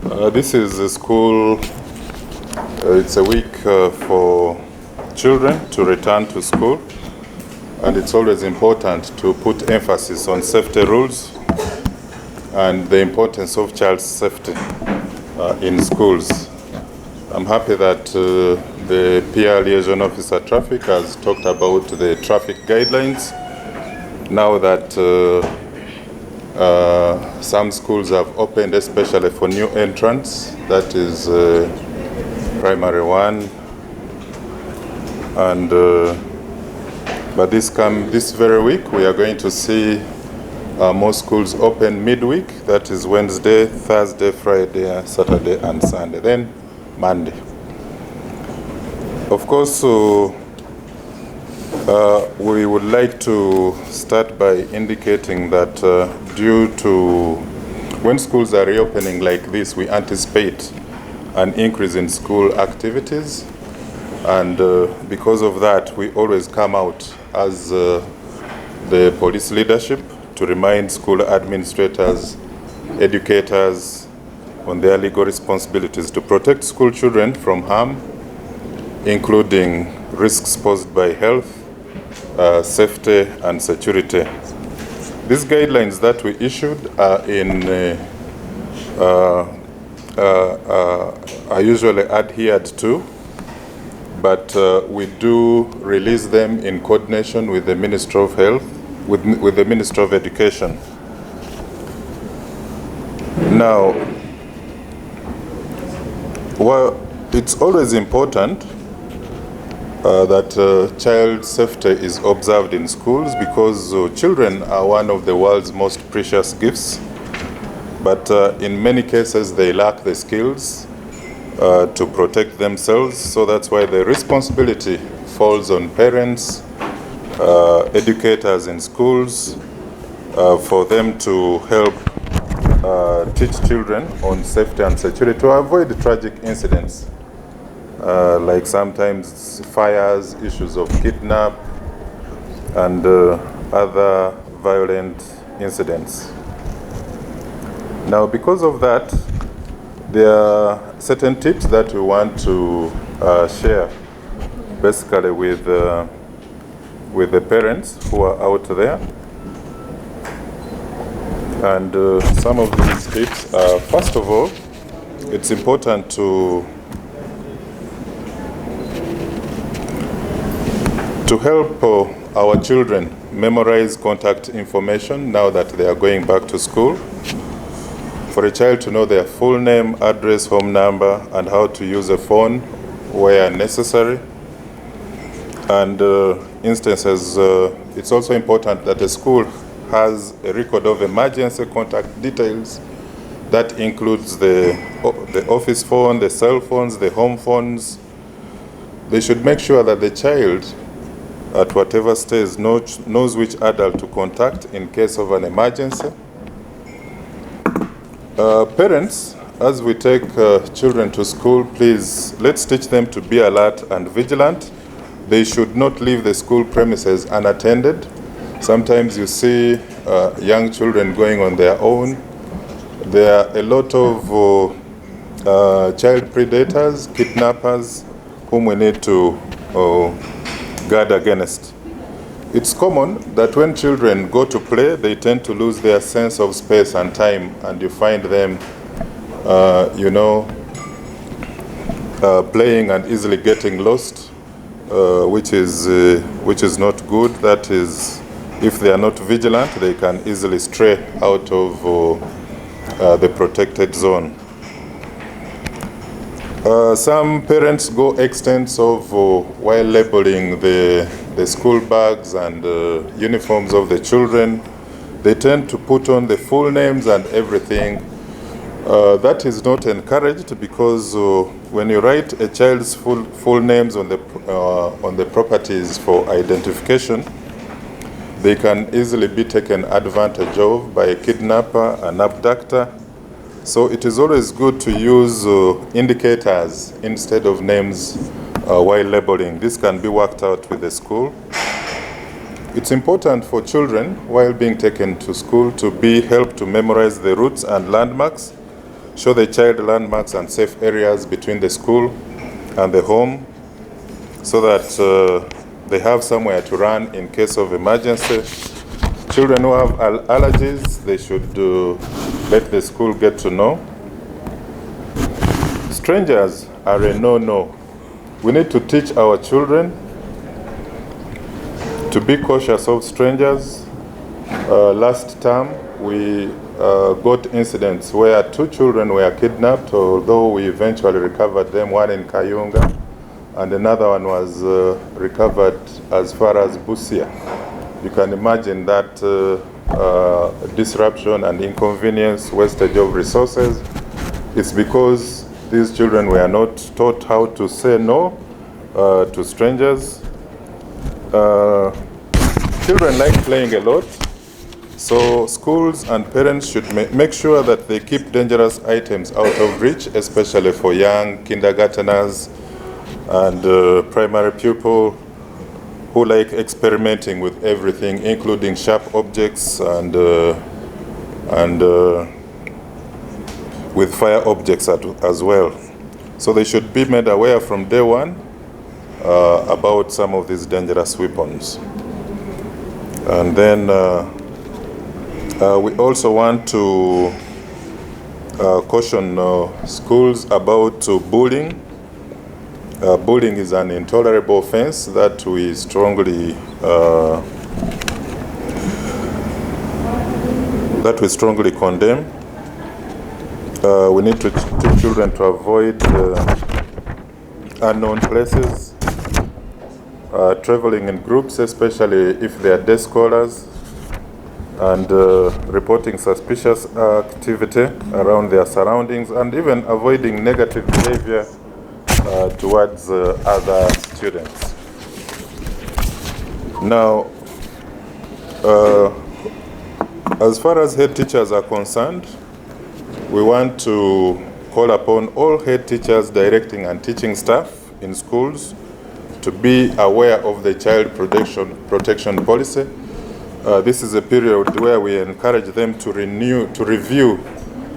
This is a school, it's a week for children to return to school, and it's always important to put emphasis on safety rules and the importance of child safety in schools. I'm happy that the PR Liaison Officer Traffic has talked about the traffic guidelines. Now that some schools have opened, especially for new entrants, that is primary one, and but this very week we are going to see more schools open midweek. That is Wednesday, Thursday, Friday, Saturday, and Sunday. Then Monday. Of course, we would like to start by indicating that due to when schools are reopening like this, we anticipate an increase in school activities, and because of that, we always come out as the police leadership to remind school administrators, educators on their legal responsibilities to protect school children from harm, including risks posed by health, safety, and security. These guidelines that we issued are usually adhered to, but we do release them in coordination with the Ministry of Health, with the Ministry of Education. Now, well, it's always important that child safety is observed in schools, because children are one of the world's most precious gifts, but in many cases they lack the skills to protect themselves. So that's why the responsibility falls on parents, educators in schools, for them to help teach children on safety and security to avoid tragic incidents. Like sometimes fires, issues of kidnap, and other violent incidents. Now, because of that, there are certain tips that we want to share, basically with the parents who are out there. And some of these tips are, first of all, it's important to help our children memorize contact information now that they are going back to school. For a child to know their full name, address, home number, and how to use a phone where necessary. And instances, it's also important that a school has a record of emergency contact details. That includes the office phone, the cell phones, the home phones. They should make sure that the child at whatever stage knows which adult to contact in case of an emergency. Parents, as we take children to school, please, let's teach them to be alert and vigilant. They should not leave the school premises unattended. Sometimes you see young children going on their own. There are a lot of child predators, kidnappers, whom we need to guard against. It's common that when children go to play, they tend to lose their sense of space and time, and you find them, playing and easily getting lost, which is not good. That is, if they are not vigilant, they can easily stray out of the protected zone. Some parents go extents of while labeling the school bags and uniforms of the children. They tend to put on the full names and everything. That is not encouraged, because when you write a child's full names on the properties for identification, they can easily be taken advantage of by a kidnapper, an abductor. So it is always good to use indicators instead of names while labeling. This can be worked out with the school. It's important for children, while being taken to school, to be helped to memorize the routes and landmarks show the child landmarks and safe areas between the school and the home so that they have somewhere to run in case of emergency. Children who have allergies, they should let the school get to know. Strangers are a no-no. We need to teach our children to be cautious of strangers. Last term, we got incidents where 2 children were kidnapped, although we eventually recovered them, one in Kayunga, and another one was recovered as far as Busia. You can imagine that disruption and inconvenience, wastage of resources. It's because these children were not taught how to say no to strangers. Children like playing a lot, so schools and parents should make sure that they keep dangerous items out of reach, especially for young kindergarteners and primary pupils who like experimenting with everything, including sharp objects and with fire objects as well. So they should be made aware from day one about some of these dangerous weapons. And then we also want to caution schools about bullying. Bullying is an intolerable offense that we strongly condemn. We need to teach children to avoid unknown places, traveling in groups, especially if they are day scholars, and reporting suspicious activity around their surroundings, and even avoiding negative behavior towards other students. Now, as far as head teachers are concerned, we want to call upon all head teachers directing and teaching staff in schools to be aware of the child protection policy. This is a period where we encourage them to review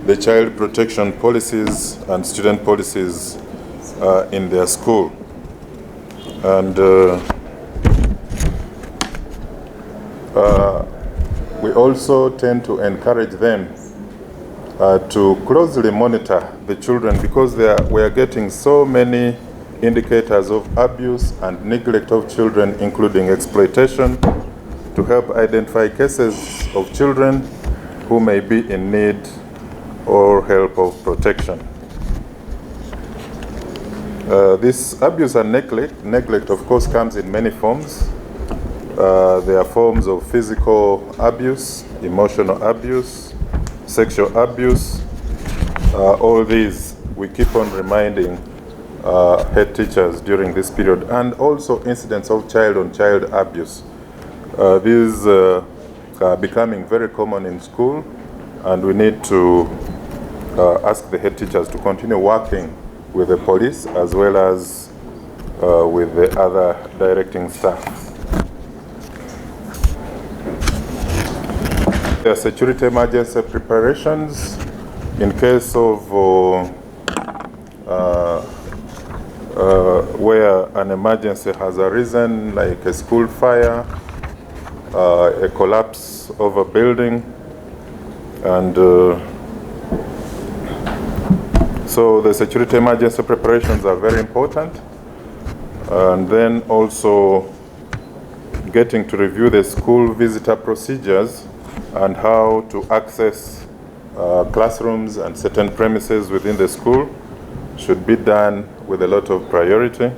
the child protection policies and student policies in their school. And we also tend to encourage them to closely monitor the children, because we are getting so many indicators of abuse and neglect of children, including exploitation, to help identify cases of children who may be in need or help of protection. This abuse and neglect of course comes in many forms. There are forms of physical abuse, emotional abuse, sexual abuse. All these we keep on reminding head teachers during this period, and also incidents of child-on-child abuse. These are becoming very common in school, and we need to ask the head teachers to continue working with the police as well as with the other directing staff. There are security emergency preparations in case of where an emergency has arisen, like a school fire, a collapse of a building, and so the security emergency preparations are very important. And then also getting to review the school visitor procedures and how to access classrooms and certain premises within the school should be done with a lot of priority.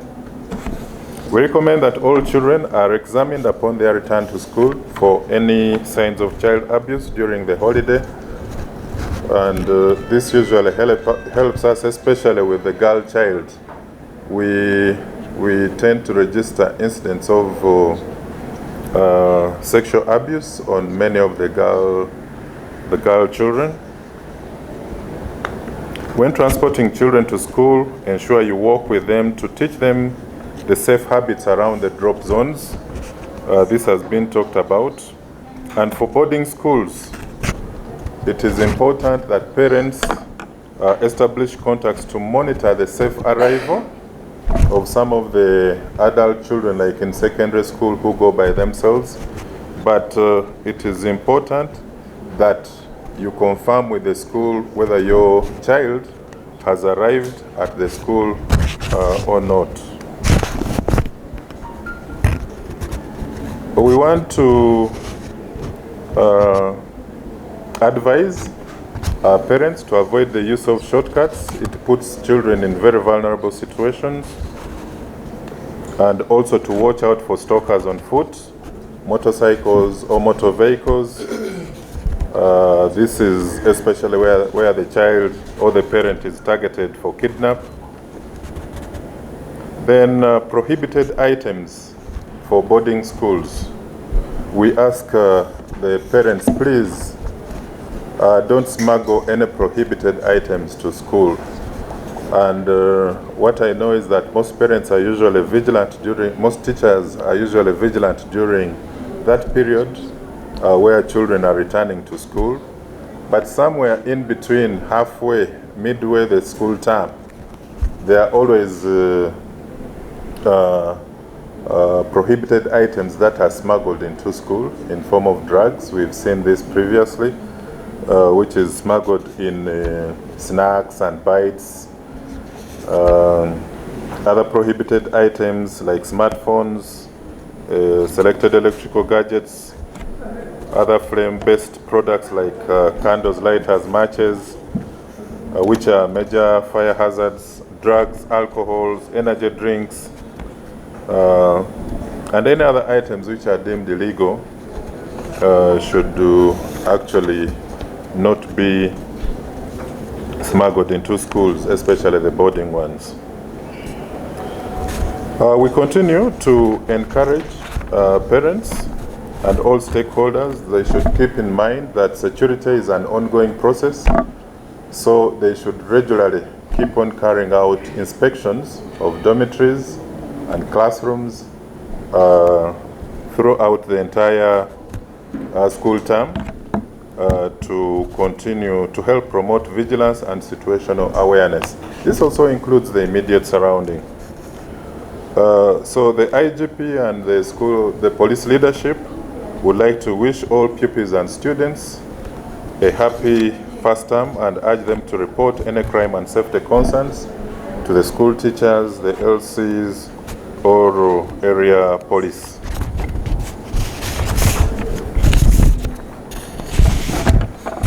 We recommend that all children are examined upon their return to school for any signs of child abuse during the holiday. And this usually helps us, especially with the girl child. We tend to register incidents of sexual abuse on many of the girl children. When transporting children to school, ensure you walk with them to teach them the safe habits around the drop zones. This has been talked about. And for boarding schools, it is important that parents establish contacts to monitor the safe arrival of some of the adult children, like in secondary school, who go by themselves. But it is important that you confirm with the school whether your child has arrived at the school or not. We want to advise parents to avoid the use of shortcuts. It puts children in very vulnerable situations. And also to watch out for stalkers on foot, motorcycles or motor vehicles. This is especially where the child or the parent is targeted for kidnap. Then prohibited items for boarding schools. We ask the parents, please don't smuggle any prohibited items to school. And what I know is that most parents are usually vigilant most teachers are usually vigilant during that period where children are returning to school. But somewhere in between, halfway, midway the school term, there are always prohibited items that are smuggled into school in form of drugs. We've seen this previously, which is smuggled in snacks and bites. Other prohibited items like smartphones, selected electrical gadgets, other flame-based products like candles, lighters, matches, which are major fire hazards, drugs, alcohols, energy drinks, and any other items which are deemed illegal should actually not be smuggled into schools, especially the boarding ones. We continue to encourage parents and all stakeholders. They should keep in mind that security is an ongoing process, so they should regularly keep on carrying out inspections of dormitories and classrooms throughout the entire school term, to continue to help promote vigilance and situational awareness. This also includes the immediate surrounding. So the IGP and the police leadership would like to wish all pupils and students a happy first term and urge them to report any crime and safety concerns to the school teachers, the LCs, or area police.